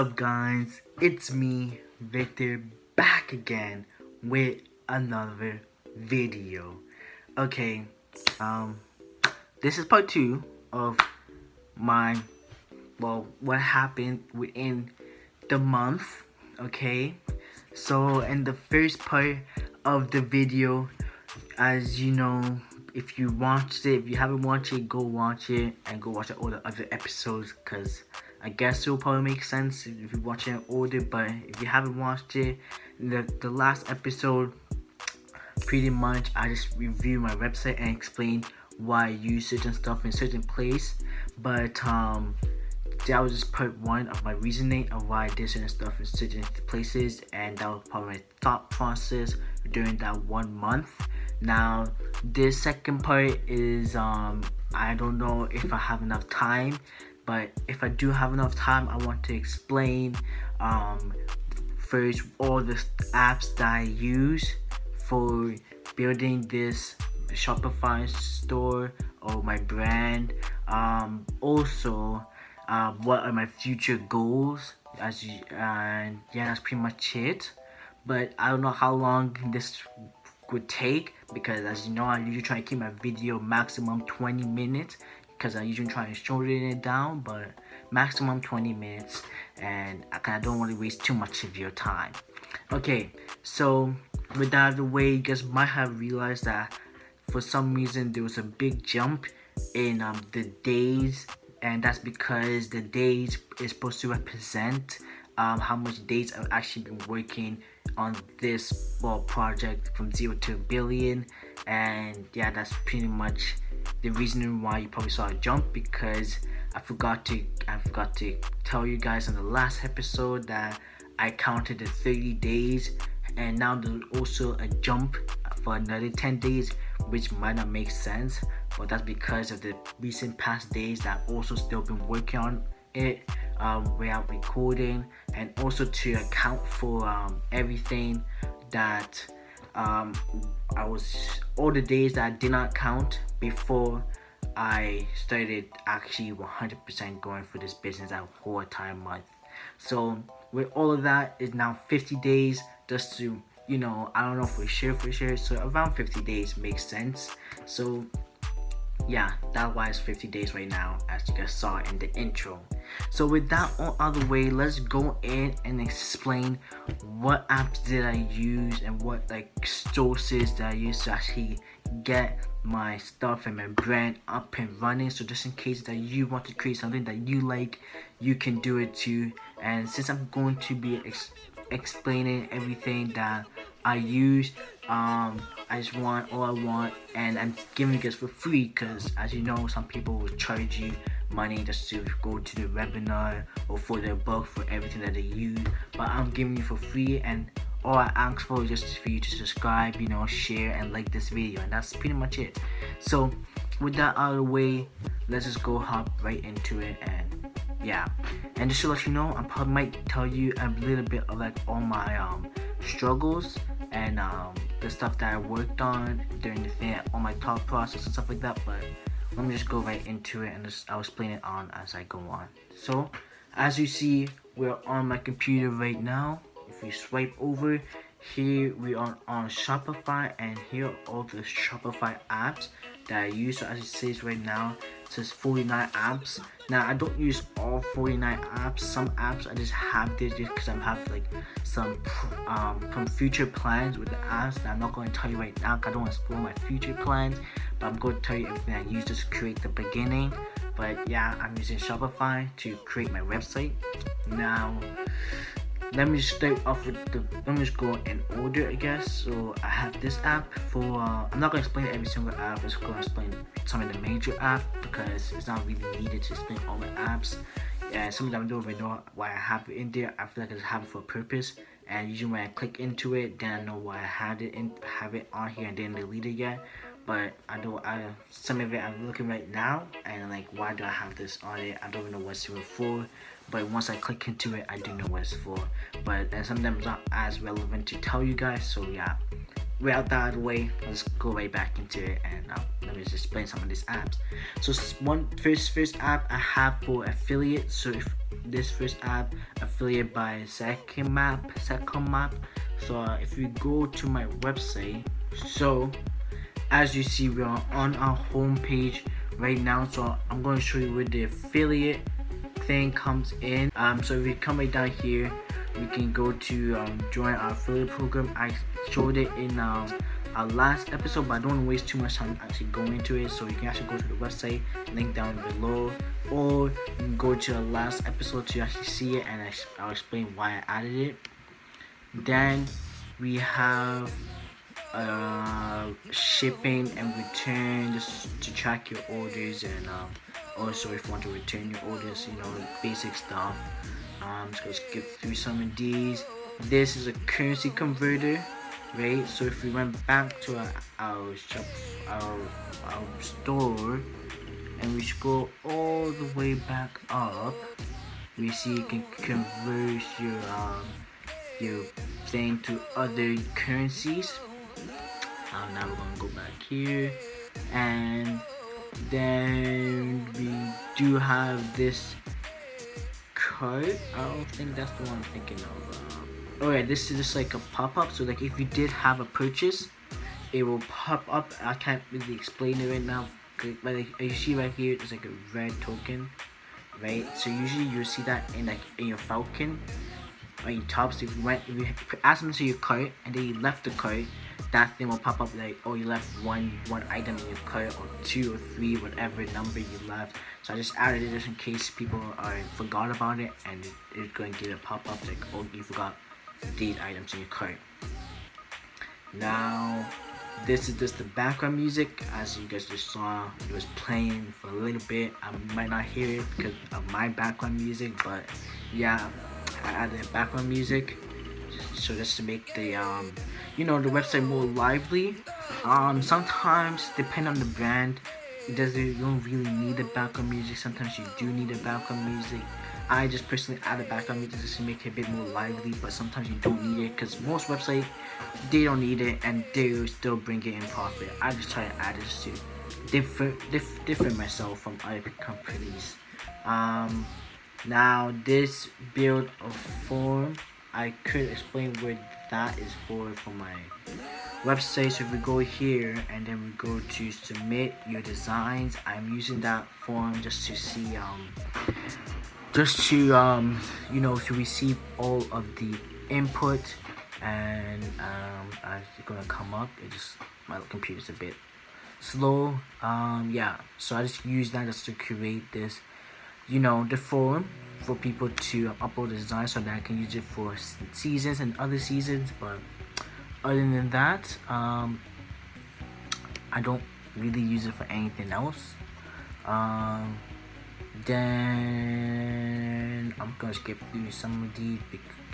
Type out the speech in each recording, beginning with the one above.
up, guys? It's me, Victor, back again with another video. Okay, this is part 2 of what happened within the month. Okay, so in the first part of the video, as you know, if you haven't watched it, go watch it and go watch all the other episodes, because I guess it'll probably make sense if you watch it in order. But if you haven't watched it, the last episode, pretty much I just review my website and explain why I use certain stuff in certain place. But that was just part 1 of my reasoning of why I did certain stuff in certain places, and that was probably my thought process during that 1 month. Now, this second part is I don't know if I have enough time, but if I do have enough time, I want to explain first all the apps that I use for building this Shopify store or my brand. Also, what are my future goals? And yeah, that's pretty much it. But I don't know how long this would take, because as you know, I usually try to keep my video maximum 20 minutes, because I usually try to shorten it down, but maximum 20 minutes, and I don't want to waste too much of your time. Okay, so with that out of the way, you guys might have realized that for some reason there was a big jump in the days, and that's because the days is supposed to represent how much days I've actually been working on this project from 0 to a billion. And yeah, that's pretty much the reason why you probably saw a jump, because I forgot to tell you guys in the last episode that I counted the 30 days, and now there's also a jump for another 10 days, which might not make sense, but that's because of the recent past days that I've also still been working on it without recording, and also to account for everything that all the days that I did not count before I started actually 100% going for this business that whole entire month. So with all of that, is now 50 days, just to, you know, I don't know for sure, so around 50 days makes sense. So yeah, that's why it's 50 days right now, as you guys saw in the intro. So with that all out of the way, let's go in and explain what apps did I use and what sources that I use to actually get my stuff and my brand up and running. So just in case that you want to create something that you like, you can do it too. And since I'm going to be explaining everything that I use, I just want all I want, and I'm giving you guys for free, because as you know, some people will charge you money just to go to the webinar or for their book for everything that they use, but I'm giving you for free, and all I ask for is just for you to subscribe, share and like this video, and that's pretty much it. So with that out of the way, let's just go hop right into it. And yeah, and just to let you know, I probably might tell you a little bit of all my struggles and the stuff that I worked on during the thing, all my thought process and stuff like that. But let me just go right into it, and I'll explain it on as I go on. So as you see, we're on my computer right now. If we swipe over here, we are on Shopify, and here are all the Shopify apps that I use. So as it says right now, it says 49 apps. Now I don't use all 49 apps. Some apps I just have this just because I have some future plans with the apps that I'm not going to tell you right now, because I don't want to spoil my future plans. But I'm going to tell you everything I use to create the beginning. But yeah, I'm using Shopify to create my website. Now let me start off with let me just go in order, I guess. So I have this app for I'm not going to explain every single app. I'm just going to explain some of the major apps, because it's not really needed to explain all my apps. And some of them don't even know why I have it in there. I feel like I just have it for a purpose, and usually when I click into it, then I know why I have it on here and didn't delete it yet. But some of it I'm looking right now, and why do I have this on it? I don't even know what it's for. But once I click into it, I do know what it's for. But some of them is not as relevant to tell you guys. So yeah, without that out of the way, let's go right back into it, and let me just explain some of these apps. So first app I have for affiliate. So if this first app, affiliate by second map. So if you go to my website, so as you see, we are on our home page right now. So I'm going to show you where the affiliate thing comes in. So if we come right down here, we can go to join our affiliate program. I showed it in our last episode, but I don't want to waste too much time actually going into it. So you can actually go to the website, link down below, or you can go to the last episode to actually see it, and I'll explain why I added it. Then we have shipping and return, just to track your orders, and also if you want to return your orders, basic stuff. So let's skip through some of these. This is a currency converter, right? So if we went back to our shop, our store, and we scroll all the way back up, we see you can convert your thing to other currencies. Now we're gonna go back here, and then we do have this card. I don't think that's the one I'm thinking of. Oh yeah, this is just like a pop-up. So like if you did have a purchase, it will pop up. I can't really explain it right now, but like, you see right here, it's like a red token, right? So usually you see that in your Falcon on your top. So if you add something to your cart and then you left the cart, that thing will pop up like, oh, you left one item in your cart, or 2 or 3, whatever number you left. So I just added it just in case people forgot about it, and it's going to give a pop up like, oh, you forgot these items in your cart. Now this is just the background music. As you guys just saw, it was playing for a little bit. I might not hear it because of my background music, but yeah, I added background music so just to make the the website more lively. Sometimes depending on the brand, you don't really need the background music. Sometimes you do need the background music. I just personally add a background music just to make it a bit more lively, but sometimes you don't need it because most websites, they don't need it and they still bring it in profit. I just try to add it just to different myself from other companies. Now this build a form, I could explain what that is for my website. So if we go here and then we go to submit your designs, I'm using that form just to see to receive all of the input, and it's gonna come up. My computer's a bit slow. So I just use that just to create this, the form for people to upload the design so that I can use it for seasons and other seasons. But other than that, I don't really use it for anything else. Then I'm gonna skip through some of these.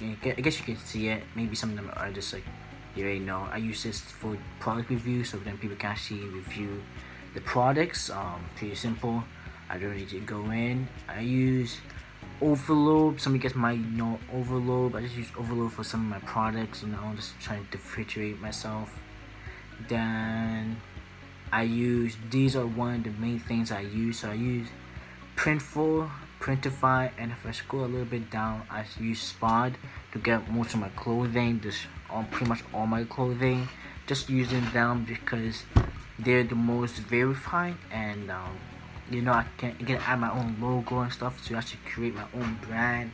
I guess you can see it. Maybe some of them are just like, you already know. I use this for product review, so then people can actually review the products. Pretty simple. I don't need to go in. I use Overload. Some of you guys might know Overload. I just use Overload for some of my products. Just trying to differentiate myself. Then I use, these are one of the main things I use. So I use Printful, Printify, and if I scroll a little bit down, I use Spot to get most of my clothing. Pretty much all my clothing. Just using them because they're the most verified, and I can add my own logo and stuff to actually create my own brand.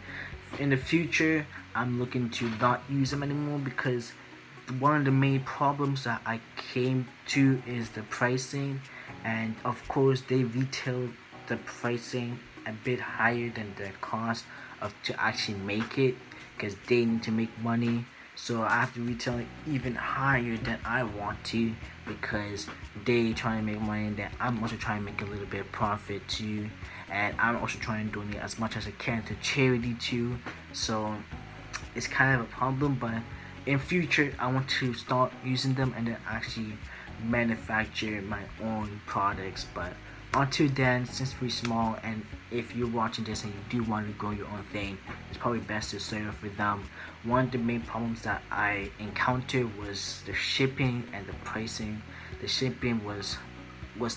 In the future, I'm looking to not use them anymore because one of the main problems that I came to is the pricing, and of course they retail the pricing a bit higher than the cost to actually make it, because they need to make money. So I have to retail it even higher than I want to because they trying to make money, and then I'm also trying to make a little bit of profit too, and I'm also trying to donate as much as I can to charity too. So it's kind of a problem, but in future I want to start using them and then actually manufacture my own products. But until then, since we're small, and if you're watching this and you do want to grow your own thing, it's probably best to serve with them. One of the main problems that I encountered was the shipping and the pricing. The shipping was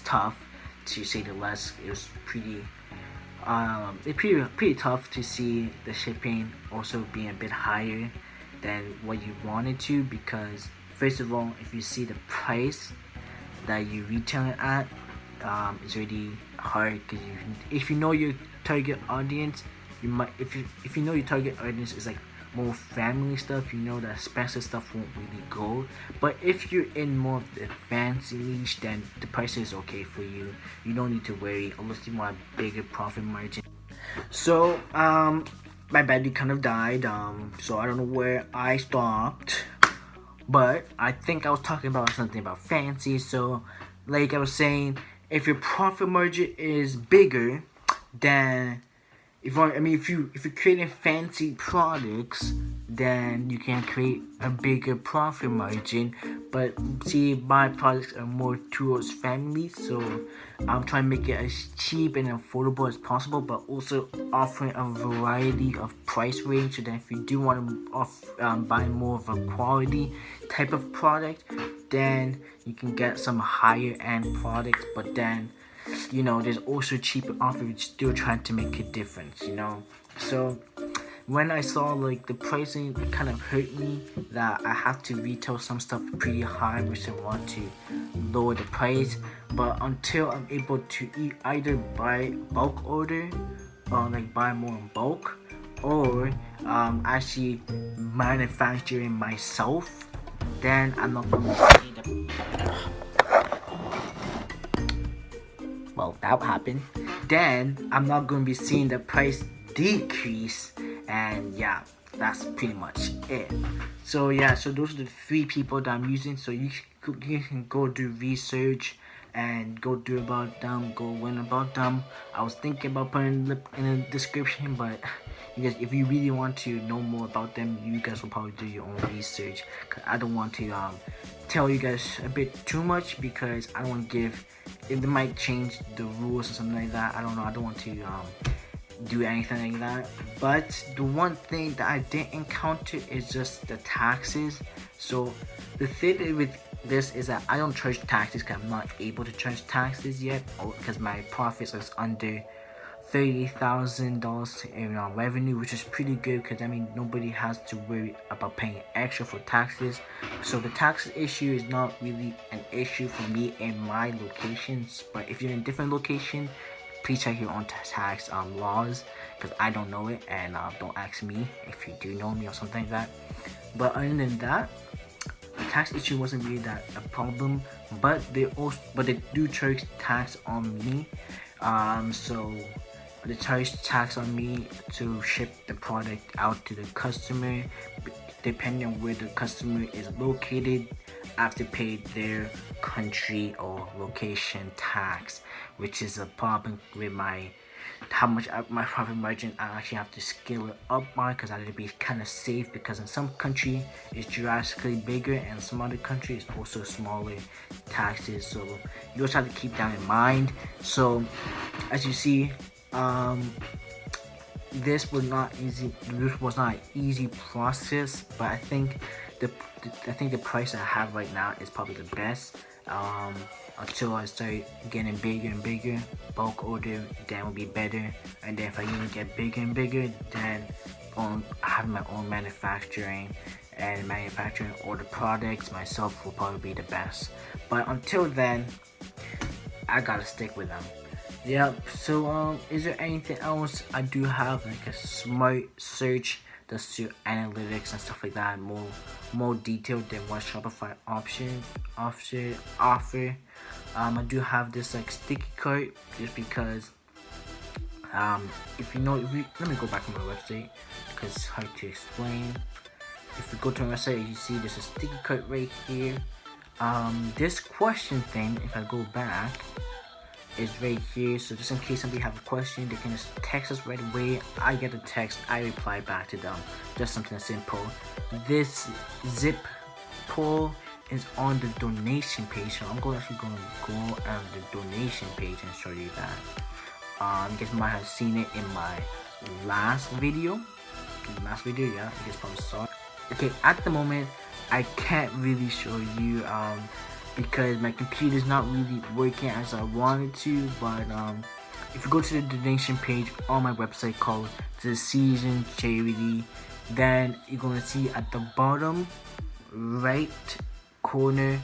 tough, to say the least. It was pretty tough to see the shipping also being a bit higher than what you wanted to, because first of all, if you see the price that you retail it at, it's really hard, because if you know your target audience, you might, if you know your target audience is like more family stuff, you know that expensive stuff won't really go. But if you're in more of the fancy niche, then the price is okay for you. You don't need to worry unless you want a bigger profit margin. So my battery kind of died, so I don't know where I stopped, but I think I was talking about something about fancy. So like I was saying, if your profit margin is bigger, then if you're creating fancy products, then you can create a bigger profit margin. But see, my products are more towards families, so I'm trying to make it as cheap and affordable as possible, but also offering a variety of price range, so that if you do want to buy more of a quality type of product, then you can get some higher end products. But then, you know, there's also cheaper offers still trying to make a difference, you know. So when I saw like the pricing, it kind of hurt me that I have to retail some stuff pretty high, which I want to lower the price. But until I'm able to either buy bulk order, or like buy more in bulk, or actually manufacturing myself, then I'm not going to see the that happened, then I'm not going to be seeing the price decrease. And yeah, that's pretty much it. So yeah, so those are the 3 people that I'm using. So you can go do research and go do about them, go learn about them. I was thinking about putting it in the description, but you guys, if you really want to know more about them, you guys will probably do your own research, because I don't want to tell you guys a bit too much, because I don't want to give, it might change the rules or something like that. I don't know, I don't want to do anything like that. But the one thing that I did encounter is just the taxes. So the thing with this is that I don't charge taxes, because I'm not able to charge taxes yet, because my profits is under $30,000 in revenue, which is pretty good, because I mean nobody has to worry about paying extra for taxes. So the tax issue is not really an issue for me in my locations. But if you're in a different location, please check your own tax laws, because I don't know it, and don't ask me if you do know me or something like that. But other than that, the tax issue wasn't really that a problem. But they do charge tax on me. So they charge tax on me to ship the product out to the customer. Depending on where the customer is located, I have to pay their country or location tax, which is a problem with how much my profit margin. I actually have to scale it up by, because I have to be kind of safe, because in some country it's drastically bigger, and some other countries also smaller taxes. So you also have to keep that in mind. So as you see, this was not easy. This was not an easy process, but I think the price I have right now is probably the best. Until I start getting bigger and bigger, bulk order, then will be better. And then if I even get bigger and bigger, then having my own manufacturing all the products myself will probably be the best. But until then, I gotta stick with them. Yep. So is there anything else? I do have like a smart search that's your analytics and stuff like that, more detailed than what Shopify offer. I do have this like sticky card, just because let me go back to my website, because it's hard to explain. If you go to my website, you see there's a sticky card right here. This question thing, if I go back, is right here. So just in case somebody have a question, they can just text us right away. I get a text, I reply back to them. Just something simple. This zip pull is on the donation page. So I'm actually going to go on the donation page and show you that. You guys might have seen it in my last video. Yeah, you guys probably saw it. Okay, at the moment, I can't really show you because my computer is not really working as I wanted to. But if you go to the donation page on my website called The Season Charity, then you're gonna see at the bottom right corner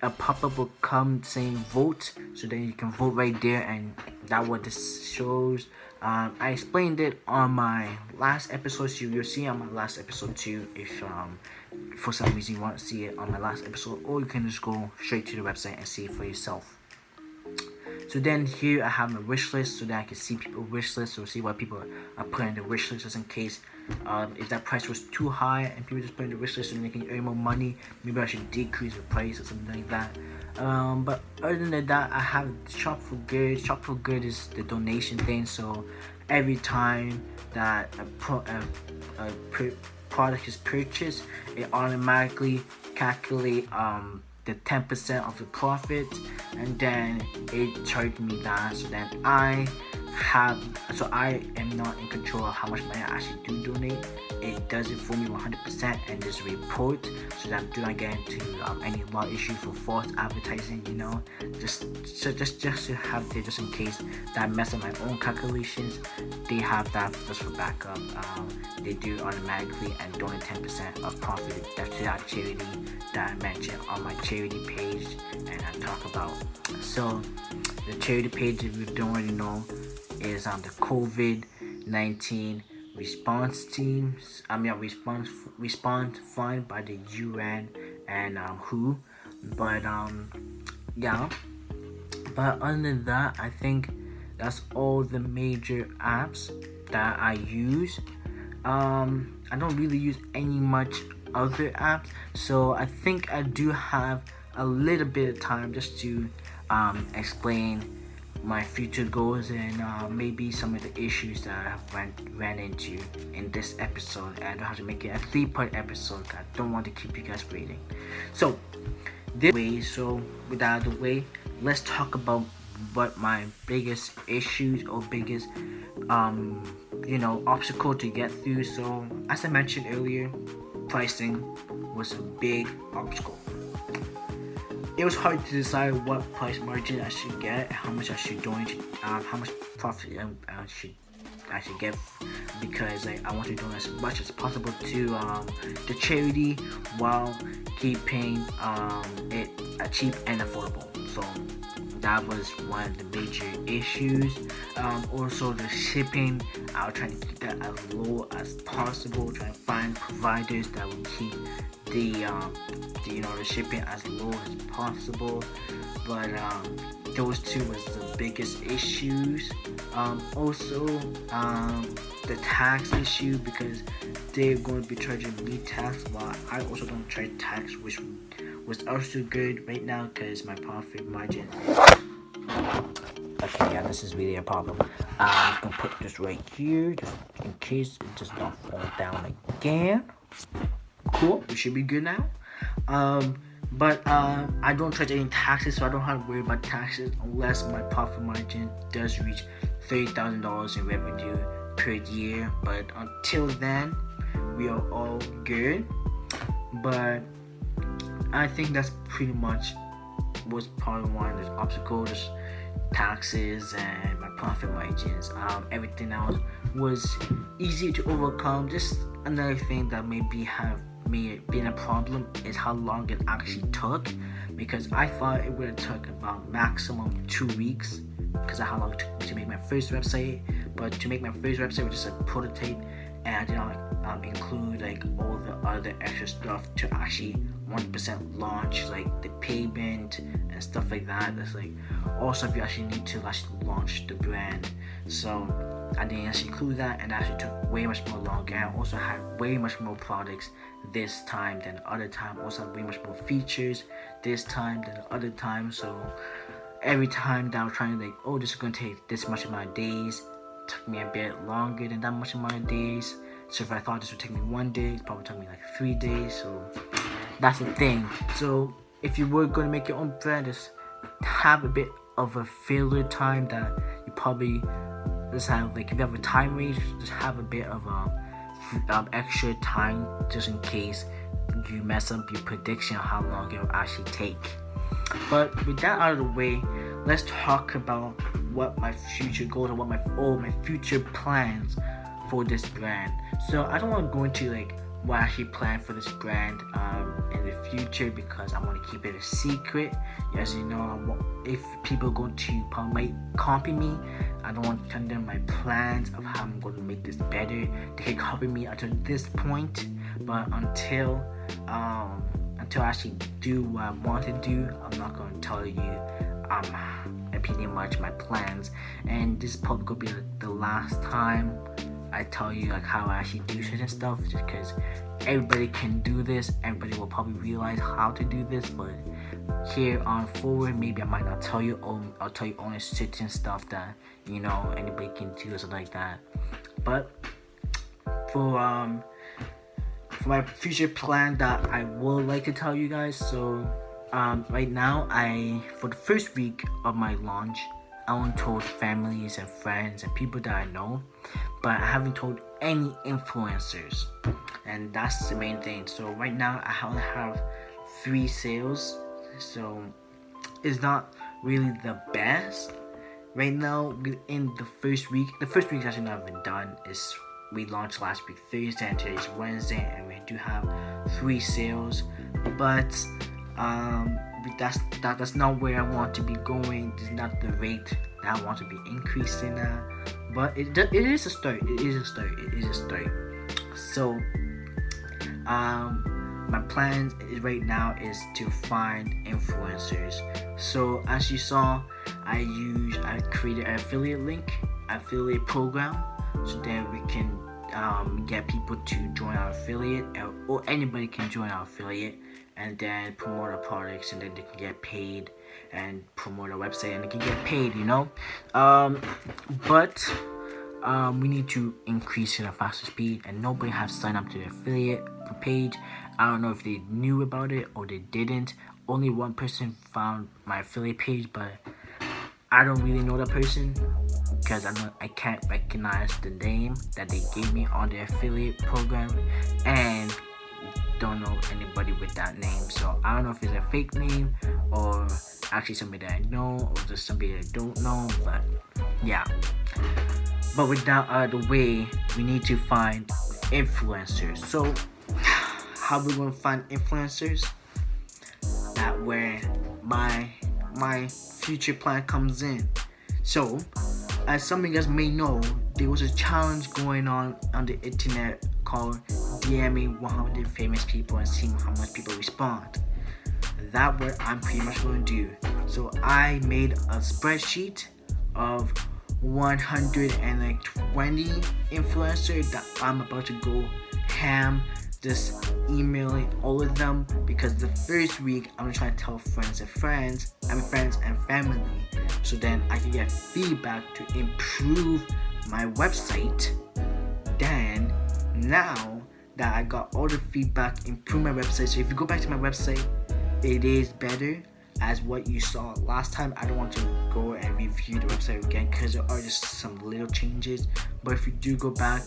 a pop-up will come saying vote, so then you can vote right there, and that's what this shows. I explained it on my last episode, so you'll see on my last episode too if for some reason you want to see it on my last episode, or you can just go straight to the website and see it for yourself. So then here I have my wish list, so that I can see people's wish list, so see what people are putting in the wish list, just in case if that price was too high and people just put in the wish list and they can earn more money, maybe I should decrease the price or something like that. But other than that, I have Shop for Good. Shop for Good is the donation thing, so every time that a product is purchased, it automatically calculate the 10% of the profit, and then it charged me that, so then I am not in control of how much money I actually do donate. It does it for me 100%, and there's a report, so that I do not get into any law issue for false advertising, just to have there, just in case that I mess up my own calculations. They have that just for backup. They do automatically and donate 10% of profit to that charity that I mentioned on my charity page and I talk about. So the charity page, if you don't already know, is on the COVID-19 response teams. Response fund by the UN and WHO. But But other than that, I think that's all the major apps that I use. I don't really use any much other apps, so I think I do have a little bit of time just to explain my future goals and maybe some of the issues that I have ran into in this episode. And I don't have to make it a 3-part episode. I don't want to keep you guys waiting. So with that out of the way, let's talk about what my biggest issues or biggest obstacle to get through. So as I mentioned earlier, pricing was a big obstacle. It was hard to decide what price margin I should get, how much I should donate, how much profit I should get, because I want to donate as much as possible to the charity while keeping it cheap and affordable. So that was one of the major issues. Also the shipping, I was trying to keep that as low as possible, trying to find providers that would keep the shipping as low as possible. But those two was the biggest issues. Also the tax issue, because they're going to be charging me tax while I also don't charge tax, which was also good right now because my profit margin. Okay, yeah, this is really a problem. I'm gonna put this right here just in case it does not fall down again. Cool, we should be good now. But I don't charge any taxes, so I don't have to worry about taxes unless my profit margin does reach $30,000 in revenue per year. But until then, we are all good. But I think that's pretty much was part of one of the obstacles, taxes and my profit margins. Everything else was easy to overcome. Just another thing that maybe have been a problem is how long it actually took, because I thought it would have took about maximum 2 weeks because of how long it took me to make my first website. But to make my first website was just a prototype, and I did not include like all the other extra stuff to actually 100% launch, like the payment and stuff like that. That's like all stuff you actually need to actually launch the brand. So I didn't actually include that, and that actually took way much more longer. I also had way much more products this time than the other time. Also had way much more features this time than the other time. So every time that I was trying to this is going to take this much amount of days, it took me a bit longer than that much amount of days. So if I thought this would take me 1 day, it probably took me like 3 days. So That's the thing. So if you were going to make your own brand, just have a bit of a failure time that you probably just have. Like if you have a time range, just have a bit of extra time just in case you mess up your prediction of how long it will actually take. But with that out of the way, let's talk about what my future goals and what my future plans for this brand. So I don't want to go into like what I actually plan for this brand in the future, because I want to keep it a secret. As you know, if people go to might copy me, I don't want to tell them my plans of how I'm going to make this better. They can copy me until this point, but until I actually do what I want to do, I'm not going to tell you pretty much my plans. And this is probably going to be like the last time I tell you like how I actually do certain stuff, just because everybody can do this. Everybody will probably realize how to do this, but here on forward, maybe I might not tell you. I'll tell you only certain stuff that anybody can do or something like that. But for my future plan that I would like to tell you guys. So right now, for the first week of my launch, I only told families and friends and people that I know, but I haven't told any influencers, and that's the main thing. So right now I only have 3 sales, so it's not really the best right now. In the first week is actually not even done. We launched last week Thursday and today's Wednesday, and we do have 3 sales, but that's not where I want to be going. This is not the rate that I want to be increasing at, but it is a start. It is a start. So my plan right now is to find influencers. So as you saw, I created an affiliate program, so that we can get people to join our affiliate, or anybody can join our affiliate and then promote our products, and then they can get paid, and promote our website and they can get paid, but we need to increase it at a faster speed, and nobody has signed up to the affiliate page. I don't know if they knew about it or they didn't. Only one person found my affiliate page, but I don't really know that person, because I can't recognize the name that they gave me on the affiliate program, and don't know anybody with that name. So I don't know if it's a fake name or actually somebody that I know, or just somebody that I don't know. But yeah. But with that out of the way, we need to find influencers. So how we gonna find influencers? That where my future plan comes in. So as some of you guys may know, there was a challenge going on the internet called DMing 100 famous people and seeing how much people respond. That's what I'm pretty much going to do. So I made a spreadsheet of 120 influencers that I'm about to go ham, just emailing all of them, because the first week I'm gonna try to tell friends and family, so then I can get feedback to improve my website. Then now that I got all the feedback, improve my website. So if you go back to my website, it is better as what you saw last time. I don't want to go and review the website again, because there are just some little changes. But if you do go back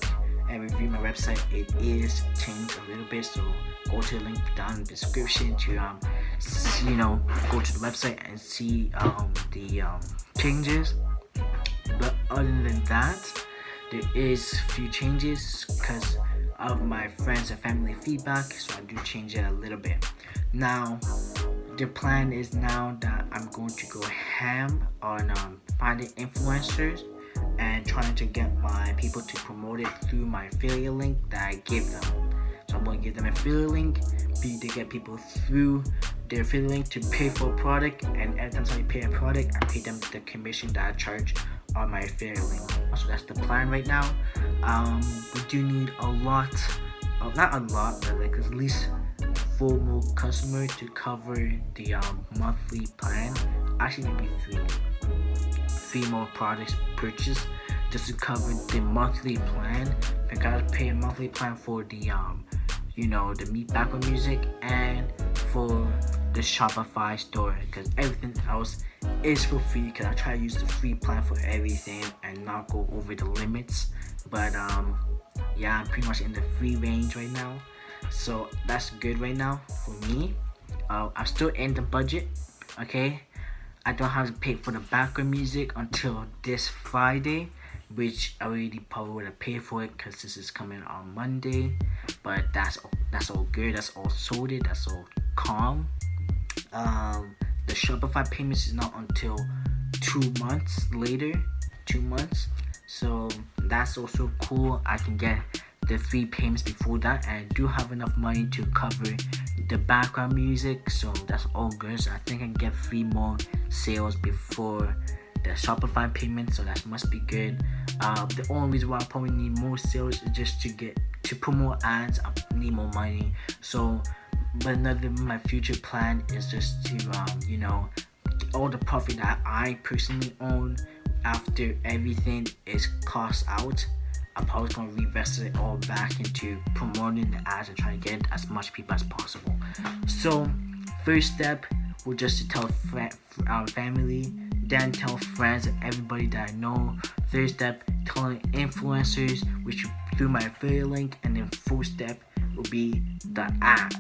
and review my website, it is changed a little bit. So go to the link down in the description to go to the website and see the changes. But other than that, there is a few changes because of my friends and family feedback, so I do change it a little bit. Now the plan is now that I'm going to go ham on finding influencers and trying to get my people to promote it through my affiliate link that I give them. So I'm going to give them an affiliate link to get people through their affiliate link to pay for a product, and every time somebody pay a product, I pay them the commission that I charge on my affiliate link. So that's the plan right now. We do need a lot, not a lot, but like at least 4 more customers to cover the monthly plan. Actually maybe 3 more products purchased just to cover the monthly plan. If I gotta pay a monthly plan for the the background music and for the Shopify store, because everything else is for free, because I try to use the free plan for everything and not go over the limits. But yeah, I'm pretty much in the free range right now, so that's good right now for me. I'm still in the budget, okay? I don't have to pay for the background music until this Friday, which I already probably would have paid for it because this is coming on Monday. But that's all good. That's all sorted. That's all calm. The Shopify payments is not until 2 months later. 2 months. So that's also cool. I can get the 3 payments before that, and I do have enough money to cover the background music, so that's all good. So I think I can get 3 more sales before the Shopify payment, so that must be good. The only reason why I probably need more sales is just to put more ads. I need more money. So but my future plan is just to all the profit that I personally own after everything is cost out, I'm probably going to reinvest it all back into promoting the ads and trying to get as much people as possible. So first step was just to tell our family, then tell friends and everybody that I know. Third step, telling influencers, which through my affiliate link. And then fourth step will be the ad,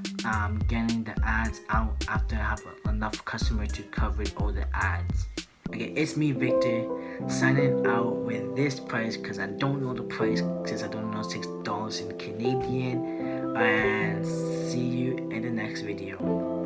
getting the ads out after I have enough customers to cover all the ads. Okay, it's me, Victor, signing out with this price because I don't know the price, since I don't know $6 in Canadian. And see you in the next video.